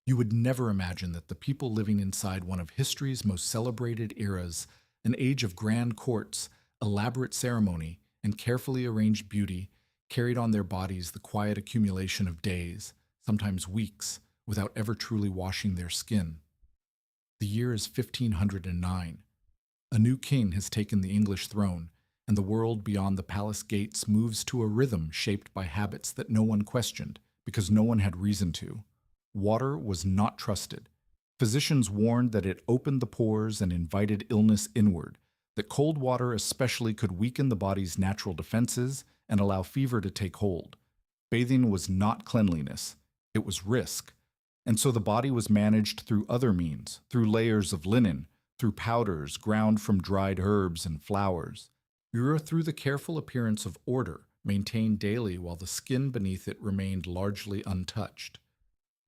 You would never imagine that the people living inside one of history's most celebrated eras, an age of grand courts, elaborate ceremony, and carefully arranged beauty, carried on their bodies the quiet accumulation of days, sometimes weeks, without ever truly washing their skin. The year is 1509. A new king has taken the English throne, and the world beyond the palace gates moves to a rhythm shaped by habits that no one questioned, because no one had reason to. Water was not trusted. Physicians warned that it opened the pores and invited illness inward, that cold water especially could weaken the body's natural defenses and allow fever to take hold. Bathing was not cleanliness, it was risk. And so the body was managed through other means, through layers of linen, through powders ground from dried herbs and flowers, or through the careful appearance of order, maintained daily while the skin beneath it remained largely untouched.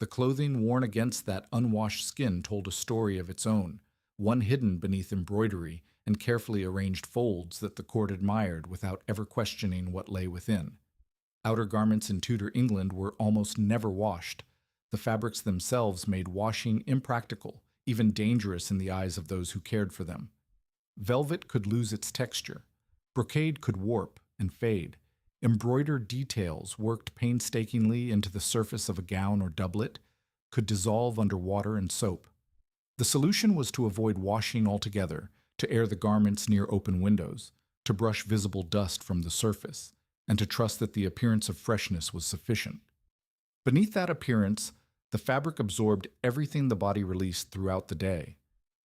The clothing worn against that unwashed skin told a story of its own, one hidden beneath embroidery and carefully arranged folds that the court admired without ever questioning what lay within. Outer garments in Tudor England were almost never washed. The fabrics themselves made washing impractical, even dangerous in the eyes of those who cared for them. Velvet could lose its texture. Brocade could warp and fade. Embroidered details, worked painstakingly into the surface of a gown or doublet, could dissolve under water and soap. The solution was to avoid washing altogether, to air the garments near open windows, to brush visible dust from the surface, and to trust that the appearance of freshness was sufficient. Beneath that appearance, the fabric absorbed everything the body released throughout the day.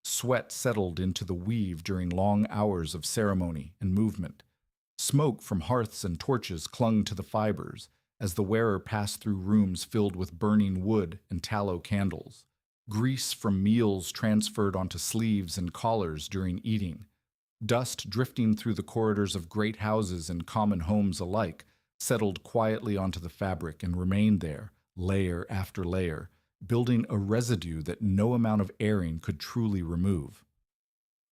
Sweat settled into the weave during long hours of ceremony and movement. Smoke from hearths and torches clung to the fibers as the wearer passed through rooms filled with burning wood and tallow candles. Grease from meals transferred onto sleeves and collars during eating. Dust drifting through the corridors of great houses and common homes alike settled quietly onto the fabric and remained there, layer after layer, building a residue that no amount of airing could truly remove.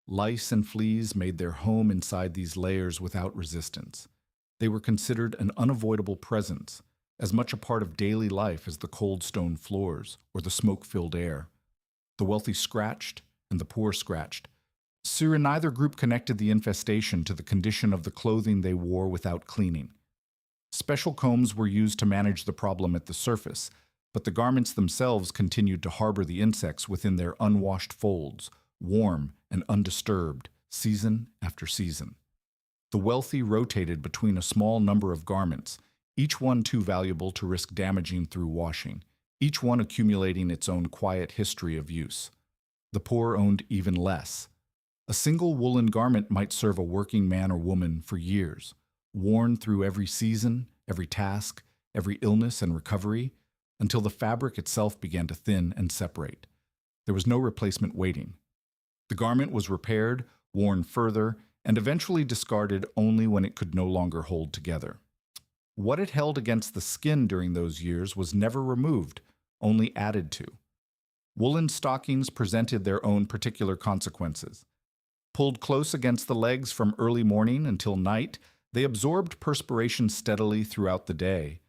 Lice and fleas made their home inside these layers without resistance. They were considered an unavoidable presence, as much a part of daily life as the cold stone floors or the smoke-filled air. The wealthy scratched, and the poor scratched. Sir, neither group connected the infestation to the condition of the clothing they wore without cleaning. Special combs were used to manage the problem at the surface, but the garments themselves continued to harbor the insects within their unwashed folds, warm and undisturbed, season after season. The wealthy rotated between a small number of garments, each one too valuable to risk damaging through washing, each one accumulating its own quiet history of use. The poor owned even less. A single woolen garment might serve a working man or woman for years, worn through every season, every task, every illness and recovery, until the fabric itself began to thin and separate. There was no replacement waiting. The garment was repaired, worn further, and eventually discarded only when it could no longer hold together. What it held against the skin during those years was never removed, only added to. Woolen stockings presented their own particular consequences. Pulled close against the legs from early morning until night, they absorbed perspiration steadily throughout the day.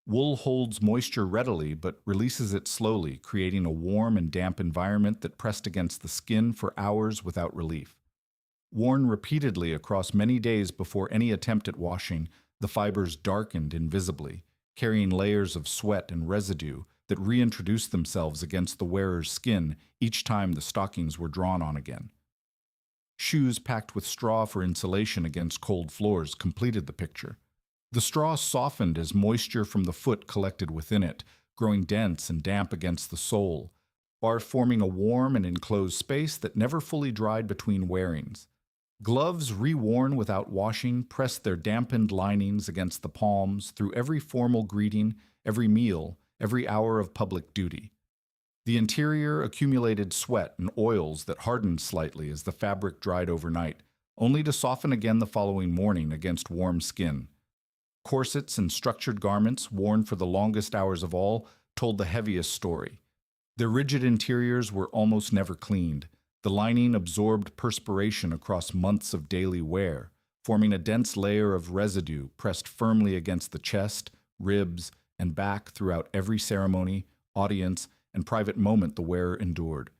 Wool holds moisture readily but releases it slowly, creating a warm and damp environment that pressed against the skin for hours without relief. Worn repeatedly across many days before any attempt at washing, the fibers darkened invisibly, carrying layers of sweat and residue that reintroduced themselves against the wearer's skin each time the stockings were drawn on again. Shoes packed with straw for insulation against cold floors completed the picture. The straw softened as moisture from the foot collected within it, growing dense and damp against the sole, or forming a warm and enclosed space that never fully dried between wearings. Gloves reworn without washing pressed their dampened linings against the palms through every formal greeting, every meal, every hour of public duty. The interior accumulated sweat and oils that hardened slightly as the fabric dried overnight, only to soften again the following morning against warm skin. Corsets and structured garments, worn for the longest hours of all, told the heaviest story. Their rigid interiors were almost never cleaned. The lining absorbed perspiration across months of daily wear, forming a dense layer of residue pressed firmly against the chest, ribs, and back throughout every ceremony, audience, and private moment the wearer endured.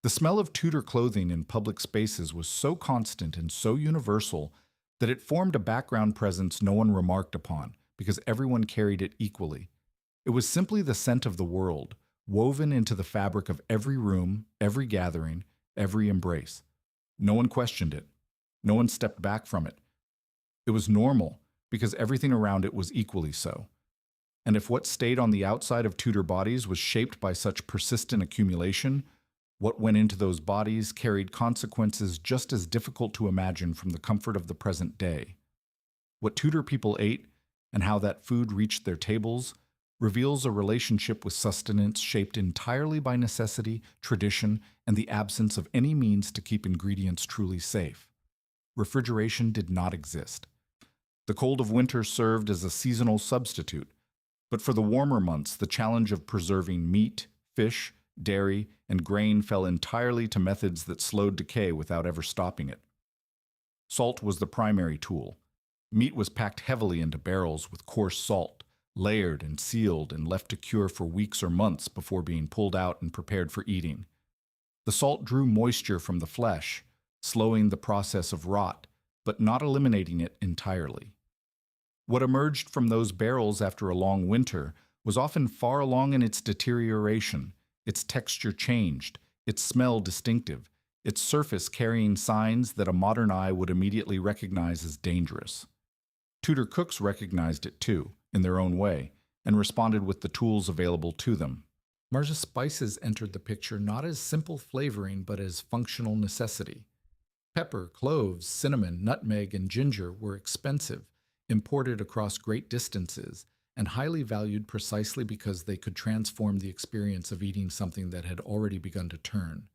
The smell of Tudor clothing in public spaces was so constant and so universal that it formed a background presence no one remarked upon, because everyone carried it equally. It was simply the scent of the world, woven into the fabric of every room, every gathering, every embrace. No one questioned it. No one stepped back from it. It was normal, because everything around it was equally so. And if what stayed on the outside of Tudor bodies was shaped by such persistent accumulation, what went into those bodies carried consequences just as difficult to imagine from the comfort of the present day. What Tudor people ate, and how that food reached their tables, reveals a relationship with sustenance shaped entirely by necessity, tradition, and the absence of any means to keep ingredients truly safe. Refrigeration did not exist. The cold of winter served as a seasonal substitute, but for the warmer months, the challenge of preserving meat, fish, dairy, and grain fell entirely to methods that slowed decay without ever stopping it. Salt was the primary tool. Meat was packed heavily into barrels with coarse salt, layered and sealed and left to cure for weeks or months before being pulled out and prepared for eating. The salt drew moisture from the flesh, slowing the process of rot, but not eliminating it entirely. What emerged from those barrels after a long winter was often far along in its deterioration, its texture changed, its smell distinctive, its surface carrying signs that a modern eye would immediately recognize as dangerous. Tudor cooks recognized it too, in their own way, and responded with the tools available to them. Marja's spices entered the picture not as simple flavoring but as functional necessity. Pepper, cloves, cinnamon, nutmeg, and ginger were expensive, imported across great distances, and highly valued precisely because they could transform the experience of eating something that had already begun to turn.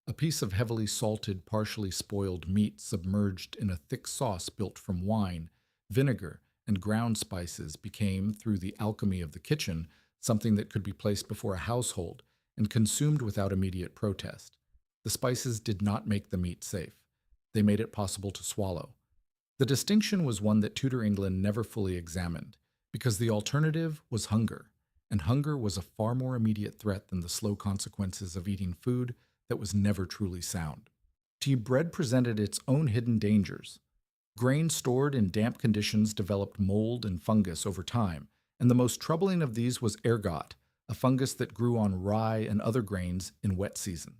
A piece of heavily salted, partially spoiled meat submerged in a thick sauce built from wine, vinegar, and ground spices became, through the alchemy of the kitchen, something that could be placed before a household and consumed without immediate protest. The spices did not make the meat safe. They made it possible to swallow. The distinction was one that Tudor England never fully examined, because the alternative was hunger, and hunger was a far more immediate threat than the slow consequences of eating food that was never truly sound. Tea bread presented its own hidden dangers. Grain stored in damp conditions developed mold and fungus over time, and the most troubling of these was ergot, a fungus that grew on rye and other grains in wet seasons.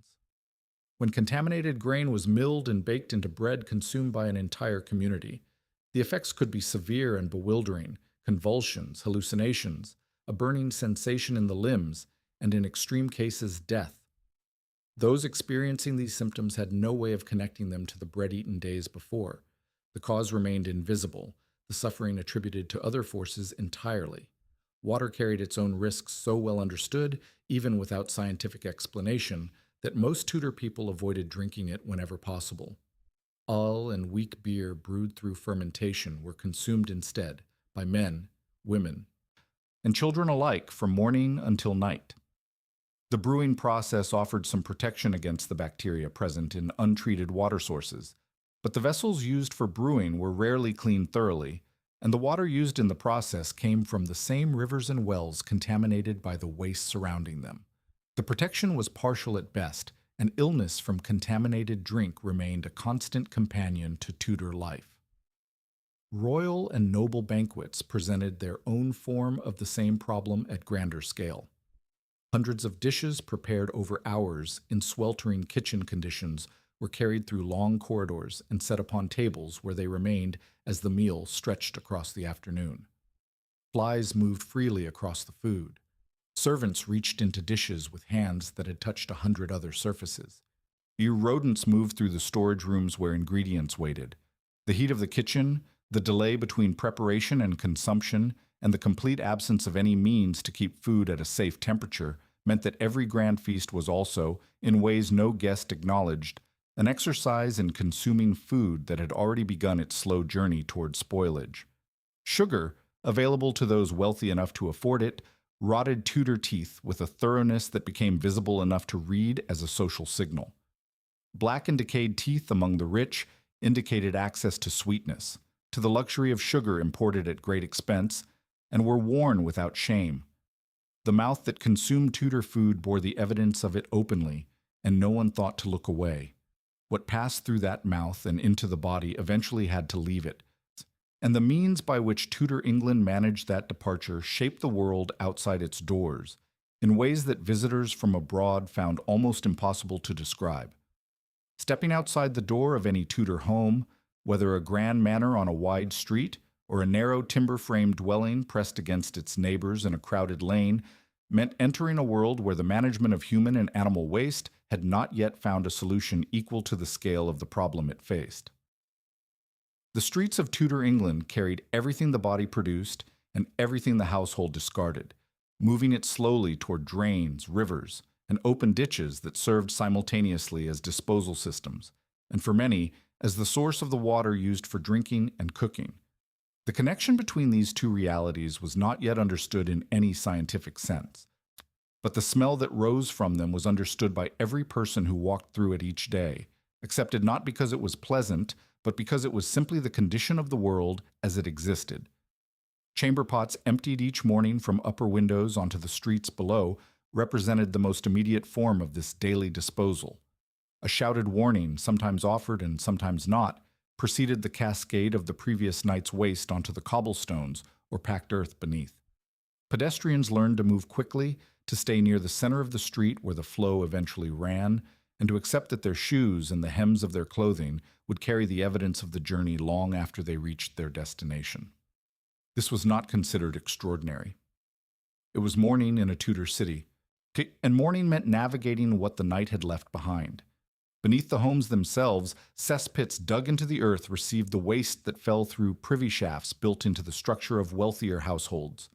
When contaminated grain was milled and baked into bread consumed by an entire community, the effects could be severe and bewildering: convulsions, hallucinations, a burning sensation in the limbs, and in extreme cases, death. Those experiencing these symptoms had no way of connecting them to the bread-eaten days before. The cause remained invisible, the suffering attributed to other forces entirely. Water carried its own risks so well understood, even without scientific explanation, that most Tudor people avoided drinking it whenever possible. Ale and weak beer brewed through fermentation were consumed instead by men, women, and children alike from morning until night. The brewing process offered some protection against the bacteria present in untreated water sources, but the vessels used for brewing were rarely cleaned thoroughly, and the water used in the process came from the same rivers and wells contaminated by the waste surrounding them. The protection was partial at best, and illness from contaminated drink remained a constant companion to Tudor life. Royal and noble banquets presented their own form of the same problem at grander scale. Hundreds of dishes prepared over hours in sweltering kitchen conditions were carried through long corridors and set upon tables where they remained as the meal stretched across the afternoon. Flies moved freely across the food. Servants reached into dishes with hands that had touched 100 other surfaces. Rodents moved through the storage rooms where ingredients waited. The heat of the kitchen, the delay between preparation and consumption, and the complete absence of any means to keep food at a safe temperature meant that every grand feast was also, in ways no guest acknowledged, an exercise in consuming food that had already begun its slow journey toward spoilage. Sugar, available to those wealthy enough to afford it, rotted Tudor teeth with a thoroughness that became visible enough to read as a social signal. Black and decayed teeth among the rich indicated access to sweetness, to the luxury of sugar imported at great expense, and were worn without shame. The mouth that consumed Tudor food bore the evidence of it openly, and no one thought to look away. What passed through that mouth and into the body eventually had to leave it, and the means by which Tudor England managed that departure shaped the world outside its doors in ways that visitors from abroad found almost impossible to describe. Stepping outside the door of any Tudor home, whether a grand manor on a wide street or a narrow timber-framed dwelling pressed against its neighbors in a crowded lane, meant entering a world where the management of human and animal waste had not yet found a solution equal to the scale of the problem it faced. The streets of Tudor England carried everything the body produced and everything the household discarded, moving it slowly toward drains, rivers, and open ditches that served simultaneously as disposal systems, and for many, as the source of the water used for drinking and cooking. The connection between these two realities was not yet understood in any scientific sense, but the smell that rose from them was understood by every person who walked through it each day, accepted not because it was pleasant, but because it was simply the condition of the world as it existed. Chamber pots emptied each morning from upper windows onto the streets below represented the most immediate form of this daily disposal. A shouted warning, sometimes offered and sometimes not, preceded the cascade of the previous night's waste onto the cobblestones or packed earth beneath. Pedestrians learned to move quickly, to stay near the center of the street where the flow eventually ran, and to accept that their shoes and the hems of their clothing would carry the evidence of the journey long after they reached their destination. This was not considered extraordinary. It was morning in a Tudor city, and morning meant navigating what the night had left behind. Beneath the homes themselves, cesspits dug into the earth received the waste that fell through privy shafts built into the structure of wealthier households.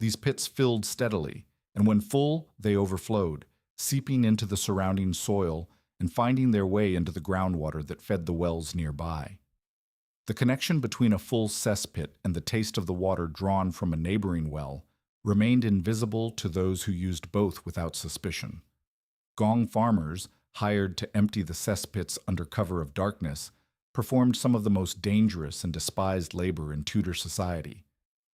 These pits filled steadily, and when full, they overflowed, seeping into the surrounding soil and finding their way into the groundwater that fed the wells nearby. The connection between a full cesspit and the taste of the water drawn from a neighboring well remained invisible to those who used both without suspicion. Gong farmers, hired to empty the cesspits under cover of darkness, performed some of the most dangerous and despised labor in Tudor society.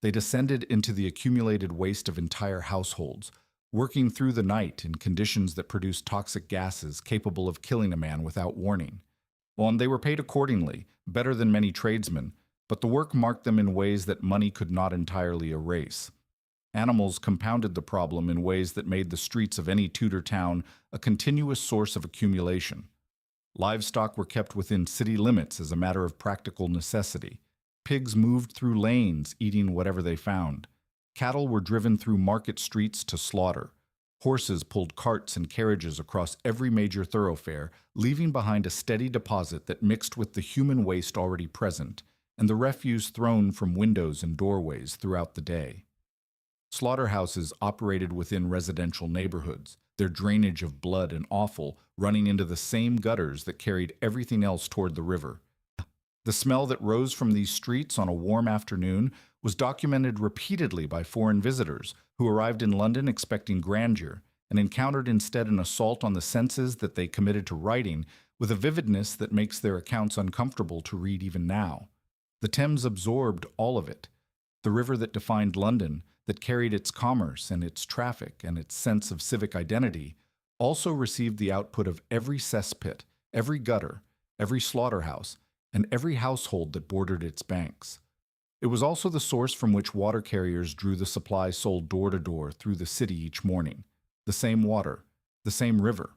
They descended into the accumulated waste of entire households, working through the night in conditions that produced toxic gases capable of killing a man without warning. Well, and they were paid accordingly, better than many tradesmen, but the work marked them in ways that money could not entirely erase. Animals compounded the problem in ways that made the streets of any Tudor town a continuous source of accumulation. Livestock were kept within city limits as a matter of practical necessity. Pigs moved through lanes, eating whatever they found. Cattle were driven through market streets to slaughter. Horses pulled carts and carriages across every major thoroughfare, leaving behind a steady deposit that mixed with the human waste already present, and the refuse thrown from windows and doorways throughout the day. Slaughterhouses operated within residential neighborhoods, their drainage of blood and offal running into the same gutters that carried everything else toward the river. The smell that rose from these streets on a warm afternoon was documented repeatedly by foreign visitors who arrived in London expecting grandeur and encountered instead an assault on the senses that they committed to writing with a vividness that makes their accounts uncomfortable to read even now. The Thames absorbed all of it. The river that defined London, that carried its commerce and its traffic and its sense of civic identity, also received the output of every cesspit, every gutter, every slaughterhouse, and every household that bordered its banks. It was also the source from which water carriers drew the supply sold door to door through the city each morning. The same water, the same river.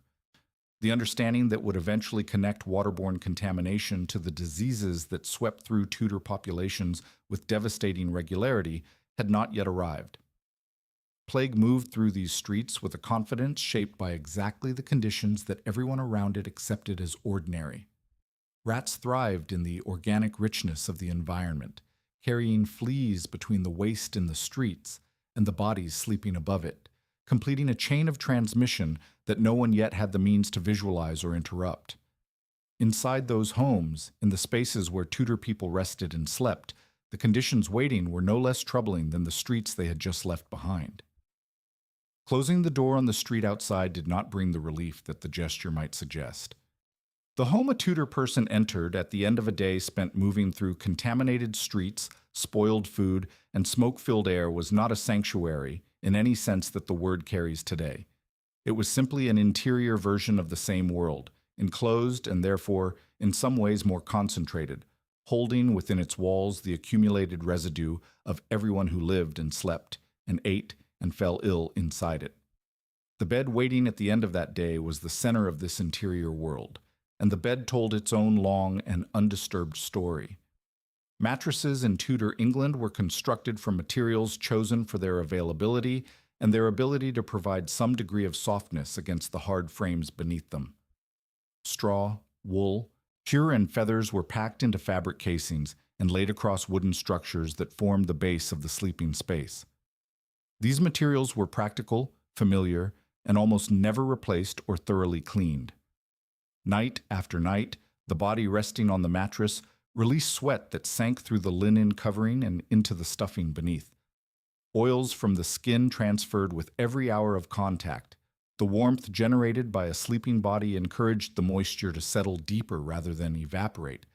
The understanding that would eventually connect waterborne contamination to the diseases that swept through Tudor populations with devastating regularity had not yet arrived. Plague moved through these streets with a confidence shaped by exactly the conditions that everyone around it accepted as ordinary. Rats thrived in the organic richness of the environment, carrying fleas between the waste in the streets and the bodies sleeping above it, completing a chain of transmission that no one yet had the means to visualize or interrupt. Inside those homes, in the spaces where Tudor people rested and slept, the conditions waiting were no less troubling than the streets they had just left behind. Closing the door on the street outside did not bring the relief that the gesture might suggest. The home a Tudor person entered at the end of a day spent moving through contaminated streets, spoiled food, and smoke-filled air was not a sanctuary, in any sense that the word carries today. It was simply an interior version of the same world, enclosed and therefore, in some ways, more concentrated, holding within its walls the accumulated residue of everyone who lived and slept and ate and fell ill inside it. The bed waiting at the end of that day was the center of this interior world, and the bed told its own long and undisturbed story. Mattresses in Tudor England were constructed from materials chosen for their availability and their ability to provide some degree of softness against the hard frames beneath them. Straw, wool, fur, and feathers were packed into fabric casings and laid across wooden structures that formed the base of the sleeping space. These materials were practical, familiar, and almost never replaced or thoroughly cleaned. Night after night, the body resting on the mattress released sweat that sank through the linen covering and into the stuffing beneath. Oils from the skin transferred with every hour of contact. The warmth generated by a sleeping body encouraged the moisture to settle deeper rather than evaporate,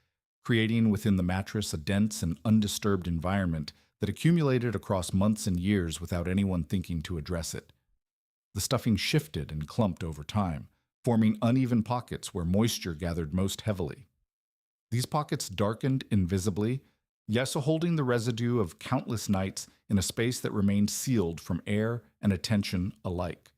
creating within the mattress a dense and undisturbed environment that accumulated across months and years without anyone thinking to address it. The stuffing shifted and clumped over time, forming uneven pockets where moisture gathered most heavily. These pockets darkened invisibly, yet holding the residue of countless nights in a space that remained sealed from air and attention alike.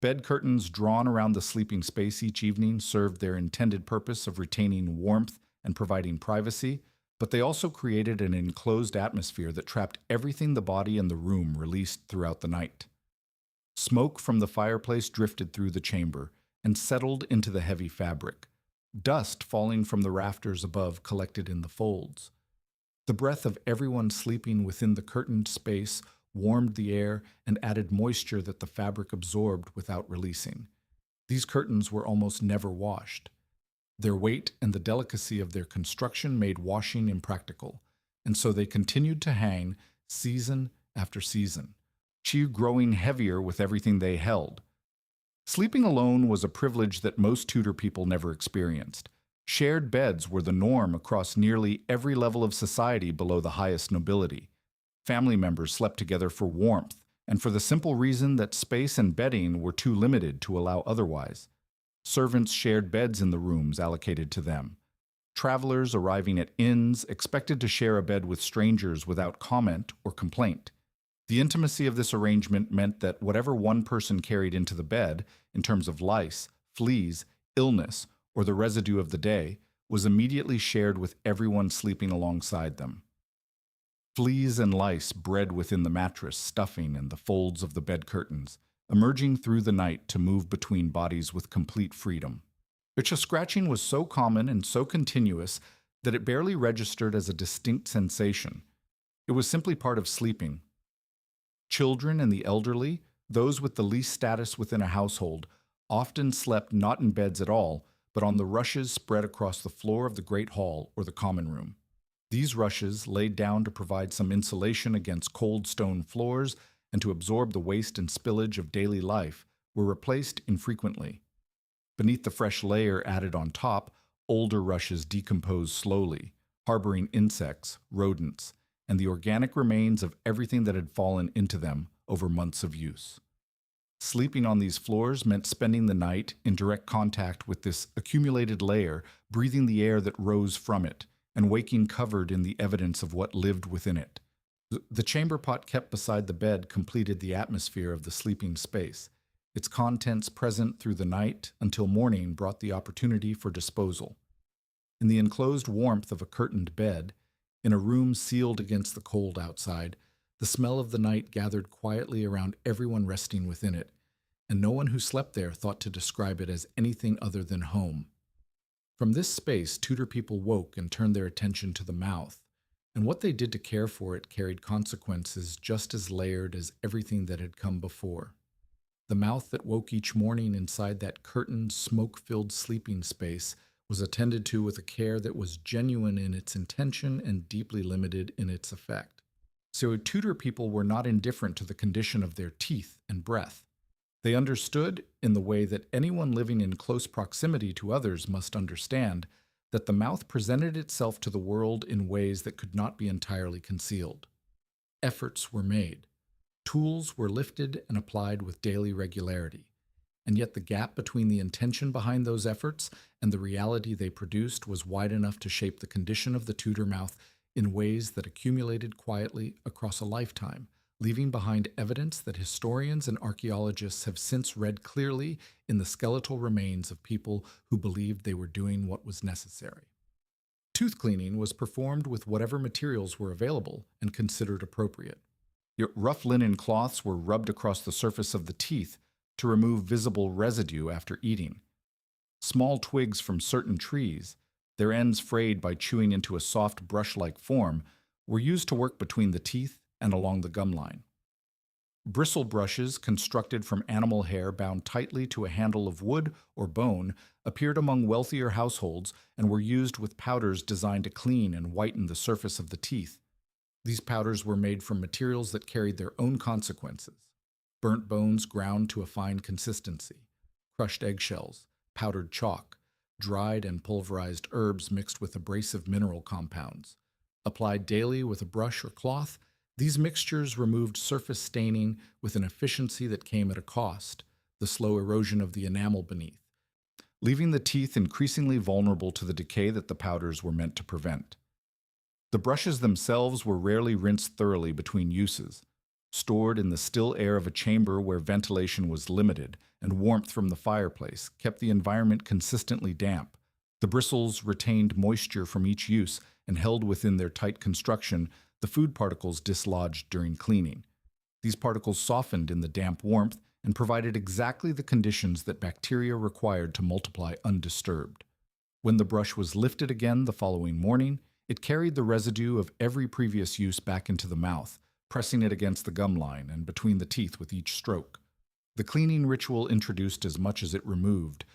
Bed curtains drawn around the sleeping space each evening served their intended purpose of retaining warmth and providing privacy, but they also created an enclosed atmosphere that trapped everything the body and the room released throughout the night. Smoke from the fireplace drifted through the chamber and settled into the heavy fabric. Dust falling from the rafters above collected in the folds. The breath of everyone sleeping within the curtained space warmed the air and added moisture that the fabric absorbed without releasing. These curtains were almost never washed. Their weight and the delicacy of their construction made washing impractical, and so they continued to hang season after season, growing heavier with everything they held. Sleeping alone was a privilege that most Tudor people never experienced. Shared beds were the norm across nearly every level of society below the highest nobility. Family members slept together for warmth, and for the simple reason that space and bedding were too limited to allow otherwise. Servants shared beds in the rooms allocated to them. Travelers arriving at inns expected to share a bed with strangers without comment or complaint. The intimacy of this arrangement meant that whatever one person carried into the bed, in terms of lice, fleas, illness, or the residue of the day, was immediately shared with everyone sleeping alongside them. Fleas and lice bred within the mattress, stuffing, and the folds of the bed curtains, emerging through the night to move between bodies with complete freedom. Itch scratching was so common and so continuous that it barely registered as a distinct sensation. It was simply part of sleeping. Children and the elderly, those with the least status within a household, often slept not in beds at all, but on the rushes spread across the floor of the great hall or the common room. These rushes, laid down to provide some insulation against cold stone floors and to absorb the waste and spillage of daily life, were replaced infrequently. Beneath the fresh layer added on top, older rushes decomposed slowly, harboring insects, rodents, and the organic remains of everything that had fallen into them over months of use. Sleeping on these floors meant spending the night in direct contact with this accumulated layer, breathing the air that rose from it, and waking covered in the evidence of what lived within it. The chamber pot kept beside the bed completed the atmosphere of the sleeping space, its contents present through the night until morning brought the opportunity for disposal. In the enclosed warmth of a curtained bed, in a room sealed against the cold outside, the smell of the night gathered quietly around everyone resting within it, and no one who slept there thought to describe it as anything other than home. From this space, Tudor people woke and turned their attention to the mouth, and what they did to care for it carried consequences just as layered as everything that had come before. The mouth that woke each morning inside that curtained, smoke-filled sleeping space was attended to with a care that was genuine in its intention and deeply limited in its effect. So Tudor people were not indifferent to the condition of their teeth and breath. They understood, in the way that anyone living in close proximity to others must understand, that the mouth presented itself to the world in ways that could not be entirely concealed. Efforts were made. Tools were lifted and applied with daily regularity, and yet the gap between the intention behind those efforts and the reality they produced was wide enough to shape the condition of the Tudor mouth in ways that accumulated quietly across a lifetime, leaving behind evidence that historians and archaeologists have since read clearly in the skeletal remains of people who believed they were doing what was necessary. Tooth cleaning was performed with whatever materials were available and considered appropriate. Your rough linen cloths were rubbed across the surface of the teeth to remove visible residue after eating. Small twigs from certain trees, their ends frayed by chewing into a soft brush-like form, were used to work between the teeth and along the gum line. Bristle brushes constructed from animal hair bound tightly to a handle of wood or bone appeared among wealthier households and were used with powders designed to clean and whiten the surface of the teeth. These powders were made from materials that carried their own consequences: burnt bones ground to a fine consistency, crushed eggshells, powdered chalk, dried and pulverized herbs mixed with abrasive mineral compounds. Applied daily with a brush or cloth, these mixtures removed surface staining with an efficiency that came at a cost: the slow erosion of the enamel beneath, leaving the teeth increasingly vulnerable to the decay that the powders were meant to prevent. The brushes themselves were rarely rinsed thoroughly between uses. Stored in the still air of a chamber where ventilation was limited and warmth from the fireplace kept the environment consistently damp, the bristles retained moisture from each use and held within their tight construction the food particles dislodged during cleaning. These particles softened in the damp warmth and provided exactly the conditions that bacteria required to multiply undisturbed. When the brush was lifted again the following morning, it carried the residue of every previous use back into the mouth, pressing it against the gum line and between the teeth with each stroke. The cleaning ritual introduced as much as it removed,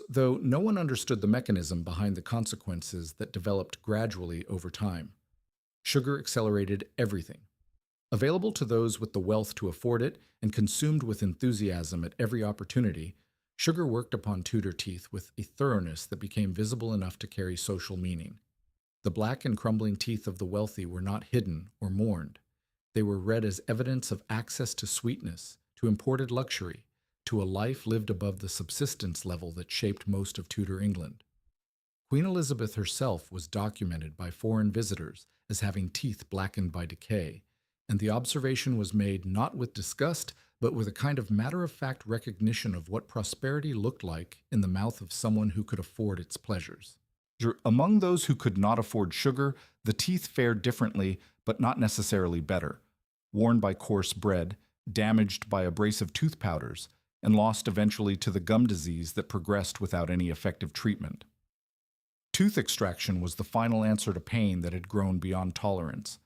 though no one understood the mechanism behind the consequences that developed gradually over time. Sugar accelerated everything. Available to those with the wealth to afford it and consumed with enthusiasm at every opportunity, sugar worked upon Tudor teeth with a thoroughness that became visible enough to carry social meaning. The black and crumbling teeth of the wealthy were not hidden or mourned. They were read as evidence of access to sweetness, to imported luxury, to a life lived above the subsistence level that shaped most of Tudor England. Queen Elizabeth herself was documented by foreign visitors as having teeth blackened by decay, and the observation was made not with disgust, but with a kind of matter-of-fact recognition of what prosperity looked like in the mouth of someone who could afford its pleasures. Among those who could not afford sugar, the teeth fared differently, but not necessarily better. Worn by coarse bread, damaged by abrasive tooth powders, and lost eventually to the gum disease that progressed without any effective treatment. Tooth extraction was the final answer to pain that had grown beyond tolerance.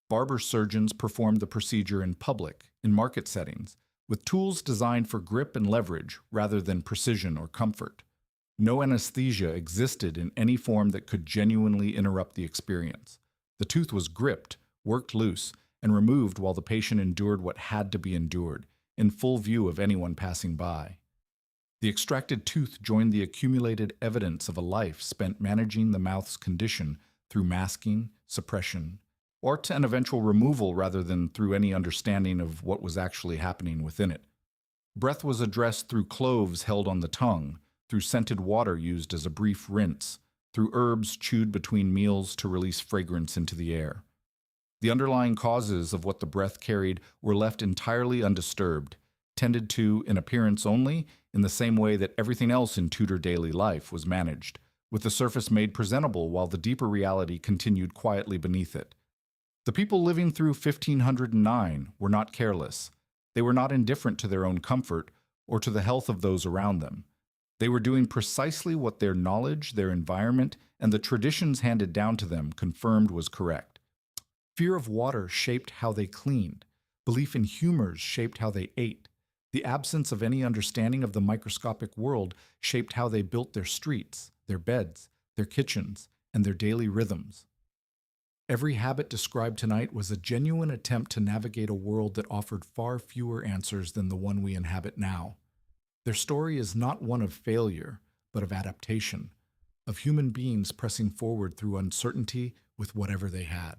Barber surgeons performed the procedure in public, in market settings, with tools designed for grip and leverage rather than precision or comfort. No anesthesia existed in any form that could genuinely interrupt the experience. The tooth was gripped, worked loose, and removed while the patient endured what had to be endured, in full view of anyone passing by. The extracted tooth joined the accumulated evidence of a life spent managing the mouth's condition through masking, suppression, or to an eventual removal rather than through any understanding of what was actually happening within it. Breath was addressed through cloves held on the tongue, through scented water used as a brief rinse, through herbs chewed between meals to release fragrance into the air. The underlying causes of what the breath carried were left entirely undisturbed, tended to in appearance only, in the same way that everything else in Tudor daily life was managed, with the surface made presentable while the deeper reality continued quietly beneath it. The people living through 1509 were not careless. They were not indifferent to their own comfort or to the health of those around them. They were doing precisely what their knowledge, their environment, and the traditions handed down to them confirmed was correct. Fear of water shaped how they cleaned. Belief in humors shaped how they ate. The absence of any understanding of the microscopic world shaped how they built their streets, their beds, their kitchens, and their daily rhythms. Every habit described tonight was a genuine attempt to navigate a world that offered far fewer answers than the one we inhabit now. Their story is not one of failure, but of adaptation, of human beings pressing forward through uncertainty with whatever they had.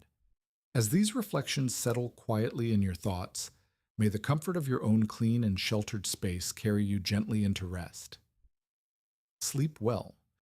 As these reflections settle quietly in your thoughts, May the comfort of your own clean and sheltered space carry you gently into rest. Sleep well.